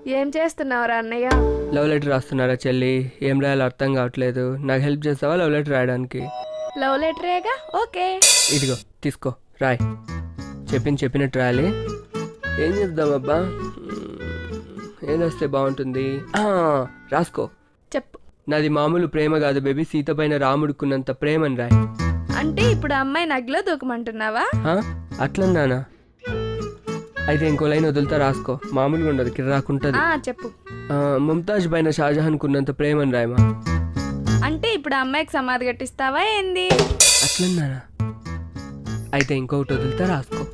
ఏం చేస్తున్నావురా అన్నయ్య? లవ్ లెటర్ రాస్తున్నారా చెల్లి? ఏం రాయాలో అర్థం కావట్లేదు. నాకు హెల్ప్ చేస్తావా లవ్ లెటర్ రాయడానికి? లవ్ లెటరేగా, ఓకే. ఇదిగో తీసుకో, రాయ్. చెప్పినట్టు రాయాలి. ఏం చేద్దామబ్బా? ఏం రాస్తే బాగుంటుంది? రాసుకో. చెప్పు. నాది మామూలు ప్రేమ కాదు బేబీ, సీత పైన రాముడుకున్నంత ప్రేమని రాయ్. అంటే ఇప్పుడు అమ్మాయి నగ్లో దూకమంటున్నావా? అట్లన్నానా? అయితే ఇంకో లైన్ వదులుతా, రాసుకో. మామూలుగా ఉండదు, కిర్రాకుంటది. చెప్పు. ముంతాజ్ పైన షాజహాన్ కున్నంత ప్రేమని రాయమా. అంటే ఇప్పుడు అమ్మాయికి సమాధి కట్టిస్తావా ఏంది? అట్లన్నానా? అయితే ఇంకొకటి వదులుతా, రాసుకో.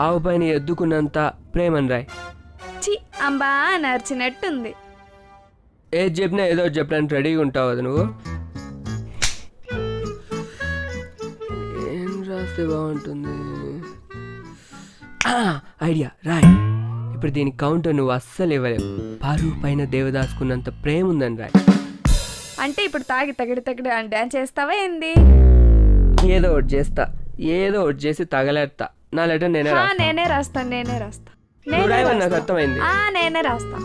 ఆవు పైన ఎద్దుకున్నంత ప్రేమని రాయ్. చి, అంబా నర్చినట్టుంది. ఏది చెప్పినా ఏదో చెప్పడానికి రెడీగా ఉంటావు అది నువ్వు. ఏం రాస్తే బాగుంటుంది? ఐడియా, రాయ్. ఇప్పుడు దీనికి కౌంటర్ నువ్వు అస్సలు ఇవ్వలేవు. పారు పైన దేవదాసుకున్నంత ప్రేమ ఉందని రాయ్. అంటే ఇప్పుడు తాగి తగిడి అని డాన్స్ చేస్తావా ఏంది? ఏదో ఒకటి చేస్తా, ఏదో ఒకటి చేసి తగలేస్తా. నా లెటర్ నేనే రాస్తా. నాకు అర్థమైంది. నేనే రాస్తా.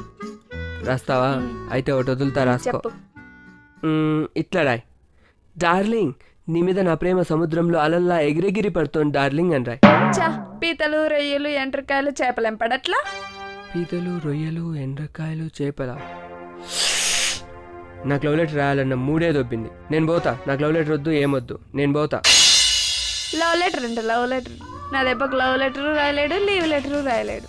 రాస్తావా? అయితే ఒకటి వదులుతా, రాసుకో. ఇట్లా రాయ్. డార్లింగ్, నీ మీద నా ప్రేమ సముద్రంలో అలల్లా ఎగిరెగిరి పడుతోంది డార్లింగ్ అని రాయ్. పీతలు రొయ్యలు ఎండ్రకాయలు చేపలు ఎంపడట్లా? పీతలు రొయ్యలు ఎండ్రకాయలు చేపల. నాకు లవ్ లెటర్ రాయాలన్న మూడే దొబ్బింది. నేను పోతా. నాకు లవ్ లెటర్ వద్దు, ఏమొద్దు, నేను పోతా. లవ్ లెటర్ అంటే లవ్ లెటర్. నా దెబ్బకు లవ్ లెటరు రాయలేడు, లీవ్ లెటరు రాయలేడు.